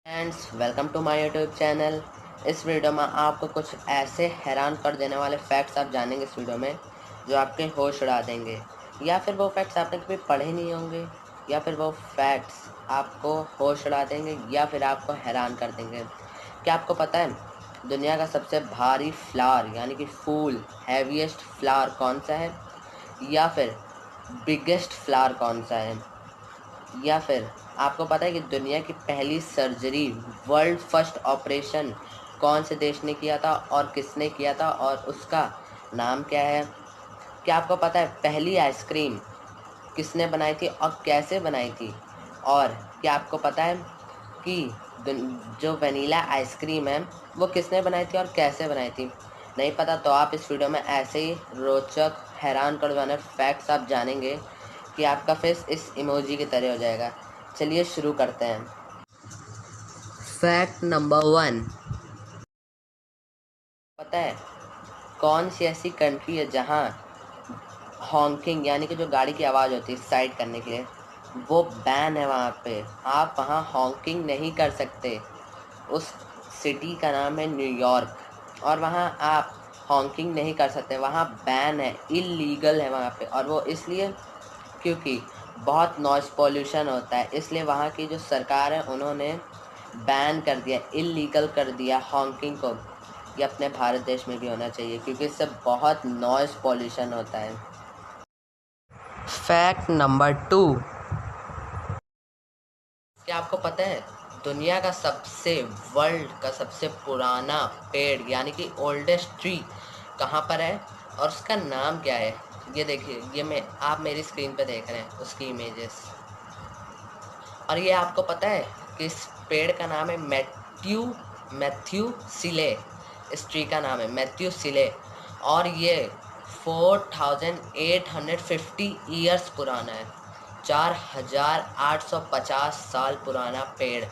Friends, welcome to my YouTube channel. इस video में आपको कुछ ऐसे हैरान कर देने वाले फैक्ट्स आप जानेंगे इस वीडियो में जो आपके होश उड़ा देंगे, या फिर वो फैक्ट्स आपने कभी पढ़े नहीं होंगे, या फिर वो फैक्ट्स आपको होश उड़ा देंगे या फिर आपको हैरान कर देंगे। क्या आपको पता है दुनिया का सबसे भारी फ्लावर यानी कि फूल, हैवीएस्ट फ्लावर कौन सा है, या फिर बिगेस्ट फ्लावर कौन सा है, या फिर आपको पता है कि दुनिया की पहली सर्जरी, वर्ल्ड फर्स्ट ऑपरेशन कौन से देश ने किया था और किसने किया था और उसका नाम क्या है। क्या आपको पता है पहली आइसक्रीम किसने बनाई थी और कैसे बनाई थी। और क्या आपको पता है कि जो वनीला आइसक्रीम है वो किसने बनाई थी और कैसे बनाई थी। नहीं पता तो आप इस वीडियो में ऐसे ही रोचक हैरान कर देने फैक्ट्स आप जानेंगे कि आपका फेस इस इमोजी की तरह हो जाएगा। चलिए शुरू करते हैं। फैक्ट नंबर 1, पता है कौन सी ऐसी कंट्री है जहाँ हॉन्किंग यानी कि जो गाड़ी की आवाज़ होती है साइड करने के लिए, वो बैन है। वहाँ पे आप वहाँ हॉन्किंग नहीं कर सकते। उस सिटी का नाम है न्यूयॉर्क, और वहाँ आप हॉन्किंग नहीं कर सकते, वहाँ बैन है, इलीगल है वहाँ पे। और वो इसलिए क्योंकि बहुत नॉइस पॉल्यूशन होता है, इसलिए वहाँ की जो सरकार है उन्होंने बैन कर दिया, इलीगल कर दिया हॉन्किंग को। ये अपने भारत देश में भी होना चाहिए क्योंकि इससे बहुत नॉइस पॉल्यूशन होता है। फैक्ट नंबर 2, क्या आपको पता है दुनिया का वर्ल्ड का सबसे पुराना पेड़ यानी कि ओल्डेस्ट ट्री कहाँ पर है और उसका नाम क्या है। ये देखिए, ये आप मेरी स्क्रीन पे देख रहे हैं उसकी इमेजेस। और ये आपको पता है कि इस पेड़ का नाम है मैथ्यू सिले। इस ट्री का नाम है मैथ्यू सिले, और ये 4850 ईयर्स पुराना है, 4850 साल पुराना पेड़।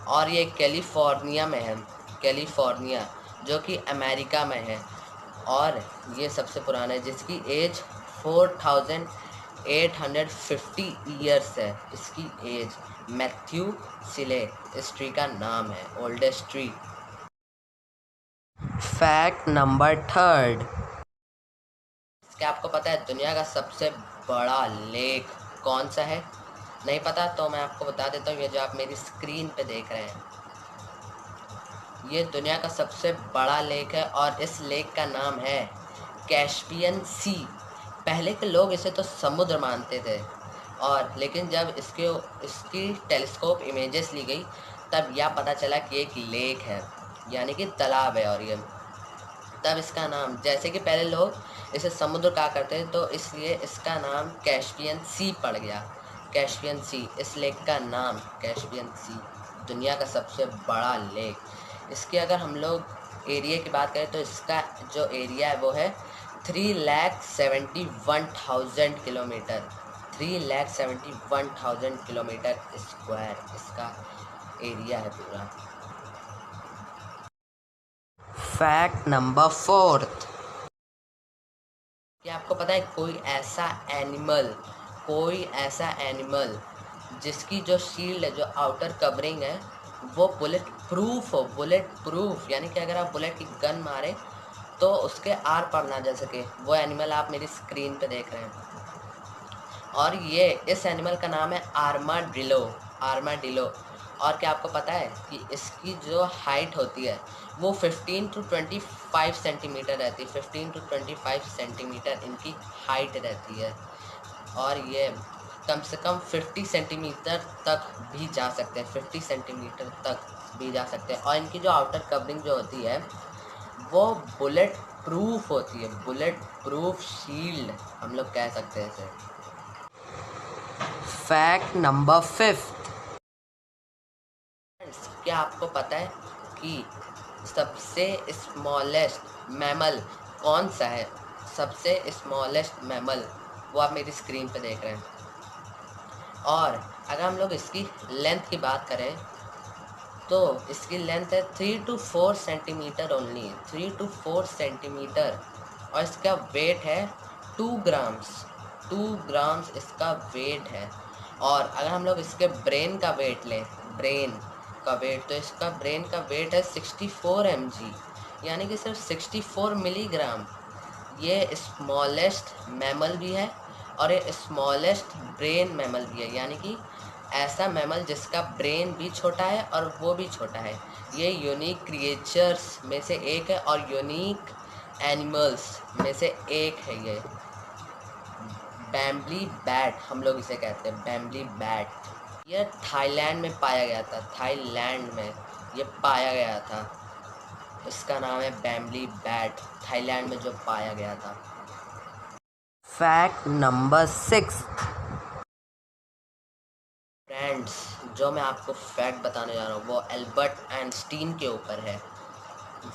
और ये कैलिफोर्निया में है, कैलिफोर्निया जो कि अमेरिका में है। और ये सबसे पुराना है जिसकी एज 4850 ईयर्स है। इसकी एज मैथ्यू सिले इस ट्री का नाम है, ओल्डेस्ट ट्री। फैक्ट नंबर 3, क्या आपको पता है दुनिया का सबसे बड़ा लेक कौन सा है। नहीं पता तो मैं आपको बता देता हूँ, ये जो आप मेरी स्क्रीन पे देख रहे हैं ये दुनिया का सबसे बड़ा लेक है, और इस लेक का नाम है कैस्पियन सी। पहले के लोग इसे तो समुद्र मानते थे, और लेकिन जब इसकी टेलीस्कोप इमेजेस ली गई तब यह पता चला कि एक लेक है यानी कि तालाब है। और ये तब इसका नाम, जैसे कि पहले लोग इसे समुद्र कहा करते थे तो इसलिए इसका नाम कैस्पियन सी पड़ गया। कैस्पियन सी, इस लेक का नाम कैस्पियन सी, दुनिया का सबसे बड़ा लेक। इसकी अगर हम लोग एरिया की बात करें तो इसका जो एरिया है वो है 3,71,000 किलोमीटर, 3,71,000 किलोमीटर स्क्वायर इसका एरिया है पूरा। फैक्ट नंबर 4, क्या आपको पता है कोई ऐसा एनिमल जिसकी जो शील्ड है, जो आउटर कवरिंग है, वो बुलेट प्रूफ हो। बुलेट प्रूफ यानी कि अगर आप बुलेट की गन मारे तो उसके आर पार ना जा सके। वो एनिमल आप मेरी स्क्रीन पे देख रहे हैं, और ये इस एनिमल का नाम है आर्माडिलो। आर्माडिलो। और क्या आपको पता है कि इसकी जो हाइट होती है वो 15 टू 25 सेंटीमीटर रहती है, 15 टू 25 सेंटीमीटर इनकी हाइट रहती है। और ये कम से कम 50 सेंटीमीटर तक भी जा सकते हैं, 50 सेंटीमीटर तक भी जा सकते हैं। और इनकी जो आउटर कवरिंग जो होती है वो बुलेट प्रूफ होती है, बुलेट प्रूफ शील्ड हम लोग कह सकते हैं इसे। फैक्ट नंबर 5, क्या आपको पता है कि सबसे स्मॉलेस्ट मैमल कौन सा है। सबसे स्मॉलेस्ट मैमल वो आप मेरी स्क्रीन पे देख रहे हैं। और अगर हम लोग इसकी लेंथ की बात करें तो इसकी लेंथ है 3 to 4 centimetre only, 3 to 4 centimetre. और इसका वेट है 2 ग्राम्स, 2 ग्राम्स इसका वेट है। और अगर हम लोग इसके ब्रेन का वेट लें, ब्रेन का वेट, तो इसका ब्रेन का वेट है 64 mg, यानी कि सिर्फ 64 मिलीग्राम। ये स्मॉलेस्ट मैमल भी है और ये स्मॉलेस्ट ब्रेन मैमल भी है, यानी कि ऐसा मैमल जिसका ब्रेन भी छोटा है और वो भी छोटा है। ये यूनिक क्रिएचर्स में से एक है और यूनिक एनिमल्स में से एक है। ये बैम्बली बैट हम लोग इसे कहते हैं, बैम्बली बैट। यह थाईलैंड में पाया गया था, थाईलैंड में ये पाया गया था। इसका नाम है बैम्बली बैट, थाईलैंड में जो पाया गया था। Fact number 6। फ्रेंड्स, जो मैं आपको फैक्ट बताने जा रहा हूँ वो एल्बर्ट आइंस्टीन के ऊपर है।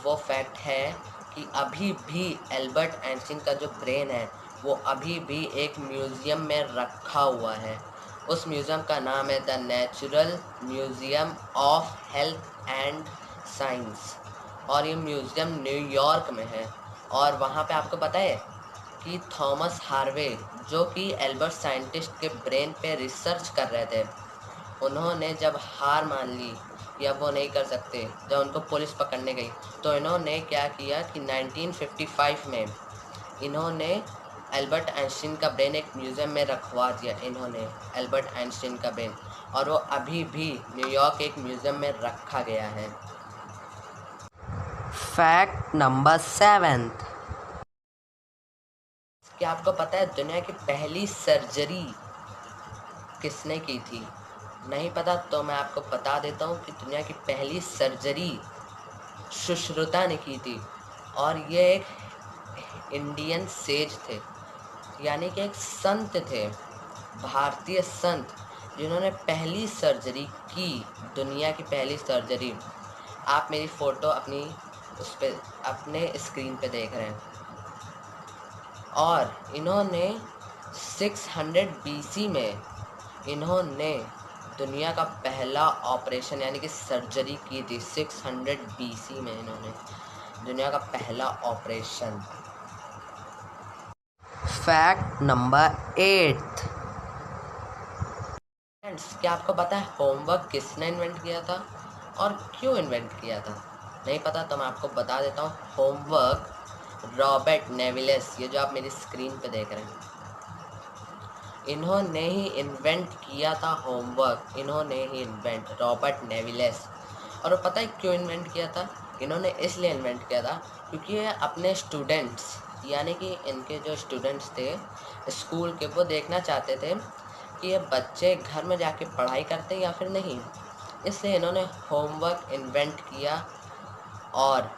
वो फैक्ट है कि अभी भी एल्बर्ट आइंस्टीन का जो ब्रेन है वो अभी भी एक म्यूज़ियम में रखा हुआ है। उस म्यूज़ियम का नाम है the natural museum of health and science, और ये म्यूज़ियम न्यूयॉर्क में है। और वहाँ पे आपको पता है कि थॉमस हार्वे, जो कि एल्बर्ट साइंटिस्ट के ब्रेन पे रिसर्च कर रहे थे, उन्होंने जब हार मान ली या वो नहीं कर सकते, जब उनको पुलिस पकड़ने गई, तो इन्होंने क्या किया कि 1955 में इन्होंने एल्बर्ट आइंस्टीन का ब्रेन एक म्यूज़ियम में रखवा दिया। इन्होंने एल्बर्ट आइंस्टीन का ब्रेन, और वो अभी भी न्यूयॉर्क एक म्यूज़ियम में रखा गया है। Fact number 7। क्या आपको पता है दुनिया की पहली सर्जरी किसने की थी? नहीं पता तो मैं आपको बता देता हूँ कि दुनिया की पहली सर्जरी सुश्रुता ने की थी, और ये एक इंडियन सेज थे, यानी कि एक संत थे, भारतीय संत, जिन्होंने पहली सर्जरी की, दुनिया की पहली सर्जरी। आप मेरी फ़ोटो अपनी उस पर अपने स्क्रीन पे देख रहे हैं। और इन्होंने 600 BC में इन्होंने दुनिया का पहला ऑपरेशन यानी कि सर्जरी की थी। 600 BC में इन्होंने दुनिया का पहला ऑपरेशन। Fact number 8। फ्रेंड्स, क्या आपको पता है होमवर्क किसने इन्वेंट किया था और क्यों इन्वेंट किया था? नहीं पता तो मैं आपको बता देता हूँ। होमवर्क रॉबर्ट नेविलेस, ये जो आप मेरी स्क्रीन पे देख रहे हैं, इन्होंने ही इन्वेंट किया था होमवर्क। इन्होंने ही इन्वेंट, रॉबर्ट नेविलेस। और वो पता है क्यों इन्वेंट किया था? इन्होंने इसलिए इन्वेंट किया था क्योंकि ये अपने स्टूडेंट्स, यानी कि इनके जो स्टूडेंट्स थे स्कूल के, वो देखना चाहते थे कि ये बच्चे घर में जाके पढ़ाई करते हैं या फिर नहीं। इसलिए इन्होंने होमवर्क इन्वेंट किया, और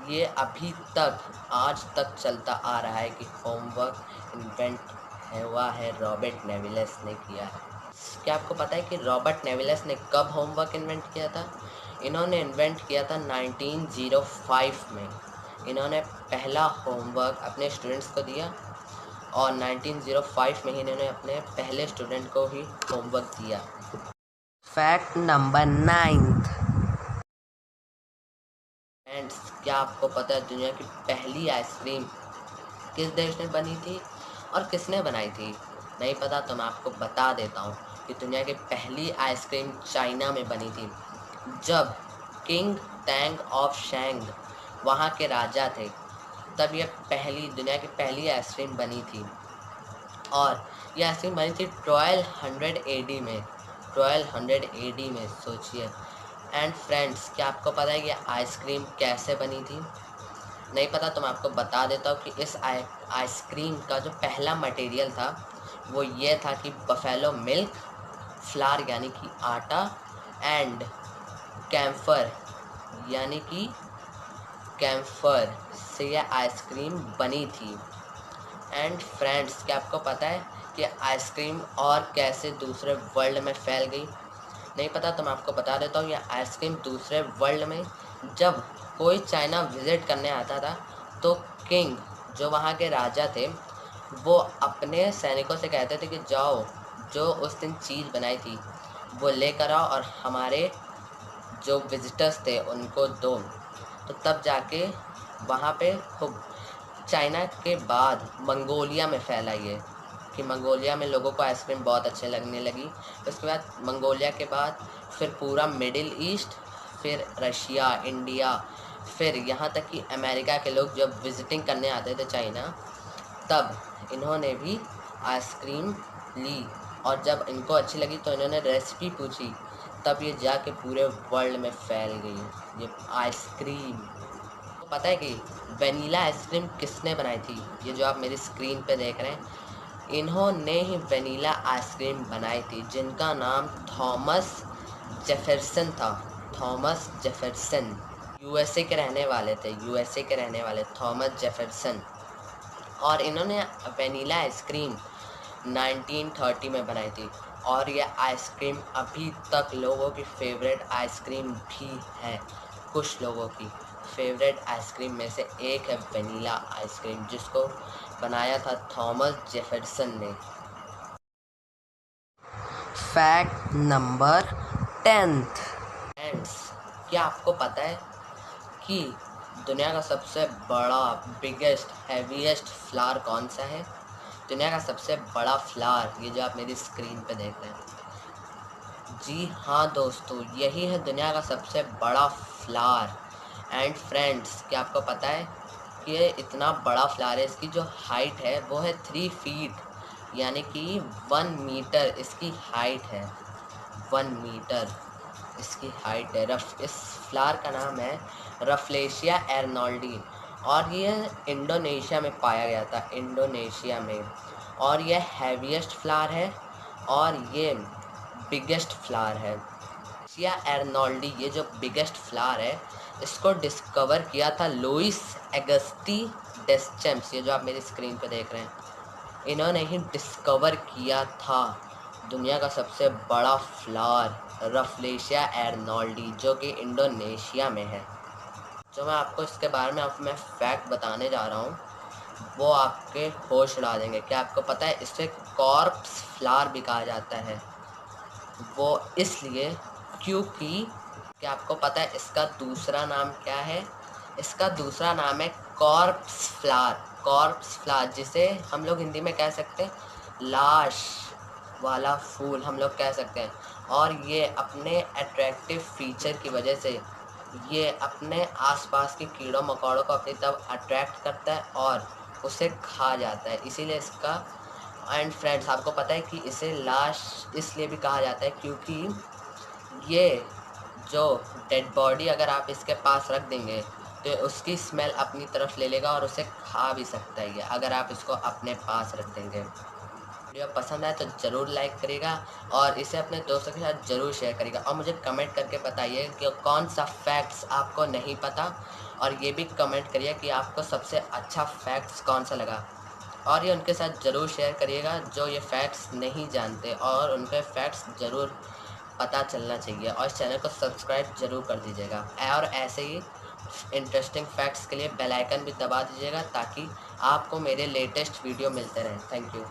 ये अभी तक आज तक चलता आ रहा है कि होमवर्क इन्वेंट हुआ है, रॉबर्ट नेविलेस ने किया है। क्या आपको पता है कि रॉबर्ट नेविलेस ने कब होमवर्क इन्वेंट किया था? इन्होंने इन्वेंट किया था 1905 में। इन्होंने पहला होमवर्क अपने स्टूडेंट्स को दिया, और 1905 में ही इन्होंने अपने पहले स्टूडेंट को ही होमवर्क दिया। Fact number 9। फ्रेंड्स, क्या आपको पता है दुनिया की पहली आइसक्रीम किस देश में बनी थी और किसने बनाई थी? नहीं पता तो मैं आपको बता देता हूँ कि दुनिया की पहली आइसक्रीम चाइना में बनी थी। जब किंग टैंग ऑफ शैंग वहाँ के राजा थे, तब यह दुनिया की पहली आइसक्रीम बनी थी। और यह आइसक्रीम बनी थी 1200 AD में। 1200 AD में, सोचिए। एंड फ्रेंड्स, क्या आपको पता है कि आइसक्रीम कैसे बनी थी? नहीं पता तो मैं आपको बता देता हूँ कि इस आइसक्रीम का जो पहला मटेरियल था वो ये था कि बफेलो मिल्क, फ्लार यानी कि आटा, एंड कैम्फर यानी कि कैम्फर से यह आइसक्रीम बनी थी। एंड फ्रेंड्स, क्या आपको पता है कि आइसक्रीम और कैसे दूसरे वर्ल्ड में फैल गई? नहीं पता तो मैं आपको बता देता हूँ। यह आइसक्रीम दूसरे वर्ल्ड में जब कोई चाइना विज़िट करने आता था, तो किंग, जो वहाँ के राजा थे, वो अपने सैनिकों से कहते थे कि जाओ, जो उस दिन चीज़ बनाई थी वो लेकर आओ और हमारे जो विजिटर्स थे उनको दो। तो तब जाके वहाँ पे खूब, चाइना के बाद मंगोलिया में फैला ये। कि मंगोलिया में लोगों को आइसक्रीम बहुत अच्छे लगने लगी। उसके बाद मंगोलिया के बाद फिर पूरा मिडिल ईस्ट, फिर रशिया, इंडिया, फिर यहाँ तक कि अमेरिका के लोग जब विज़िटिंग करने आते थे चाइना, तब इन्होंने भी आइसक्रीम ली और जब इनको अच्छी लगी तो इन्होंने रेसिपी पूछी, तब ये जाके पूरे वर्ल्ड में फैल गई ये आइसक्रीम। तो पता है कि वनीला आइसक्रीम किसने बनाई थी? ये जो आप मेरी स्क्रीन पे देख रहे हैं, इन्होंने ही वनीला आइसक्रीम बनाई थी, जिनका नाम थॉमस जेफरसन था। थॉमस जेफरसन यूएसए के रहने वाले थे, यूएसए के रहने वाले थॉमस जेफरसन। और इन्होंने वनीला आइसक्रीम 1930 में बनाई थी और यह आइसक्रीम अभी तक लोगों की फेवरेट आइसक्रीम भी है। कुछ लोगों की फेवरेट आइसक्रीम में से एक है वनीला आइसक्रीम, जिसको बनाया था थॉमस जेफरसन ने। Fact number 10। फ्रेंड्स, क्या आपको पता है कि दुनिया का सबसे बड़ा, बिगेस्ट, हैवीएस्ट फ्लावर कौन सा है? दुनिया का सबसे बड़ा फ्लावर, ये जो आप मेरी स्क्रीन पे देख रहे हैं, जी हाँ दोस्तों, यही है दुनिया का सबसे बड़ा फ्लावर। एंड फ्रेंड्स, क्या आपको पता है कि ये इतना बड़ा फ्लावर है, इसकी जो हाइट है वो है 3 फीट, यानी कि 1 मीटर इसकी हाइट है। 1 मीटर इसकी हाइट है। इस फ्लावर का नाम है रफलेशिया एर्नोल्डी और ये इंडोनेशिया में पाया गया था, इंडोनेशिया में। और ये हैवीएस्ट फ्लावर है और ये बिगेस्ट फ्लावर है। रफलेशिया एर्नोल्डी, ये जो बिगेस्ट फ्लावर है, इसको डिस्कवर किया था लुइस अगस्टी डेस्चेम्स, ये जो आप मेरी स्क्रीन पे देख रहे हैं, इन्होंने ही डिस्कवर किया था दुनिया का सबसे बड़ा फ्लावर रफलेशिया एर्नोल्डी, जो कि इंडोनेशिया में है। जो मैं आपको इसके बारे में मैं फैक्ट बताने जा रहा हूँ, वो आपके होश उड़ा देंगे। क्या आपको पता है इसे कॉर्प्स फ्लावर भी कहा जाता है? वो इसलिए क्योंकि, क्या आपको पता है इसका दूसरा नाम क्या है? इसका दूसरा नाम है कॉर्प्स फ्लावर। कॉर्प्स फ्लावर, जिसे हम लोग हिंदी में कह सकते हैं लाश वाला फूल, हम लोग कह सकते हैं। और ये अपने अट्रैक्टिव फीचर की वजह से ये अपने आसपास के कीड़ों मकोड़ों को अपनी तरफ अट्रैक्ट करता है और उसे खा जाता है, इसीलिए इसका। एंड फ्रेंड्स, आपको पता है कि इसे लाश इसलिए भी कहा जाता है क्योंकि ये जो डेड बॉडी अगर आप इसके पास रख देंगे तो उसकी स्मेल अपनी तरफ ले लेगा और उसे खा भी सकता है ये, अगर आप इसको अपने पास रख देंगे। वीडियो पसंद आए तो ज़रूर लाइक करिएगा और इसे अपने दोस्तों के साथ ज़रूर शेयर करिएगा और मुझे कमेंट करके बताइए कि कौन सा फैक्ट्स आपको नहीं पता, और ये भी कमेंट करिए कि आपको सबसे अच्छा फैक्ट्स कौन सा लगा, और ये उनके साथ ज़रूर शेयर करिएगा जो ये फैक्ट्स नहीं जानते, और उनके फैक्ट्स ज़रूर पता चलना चाहिए। और इस चैनल को सब्सक्राइब ज़रूर कर दीजिएगा और ऐसे ही इंटरेस्टिंग फैक्ट्स के लिए बेल आइकन भी दबा दीजिएगा ताकि आपको मेरे लेटेस्ट वीडियो मिलते रहें। Thank you.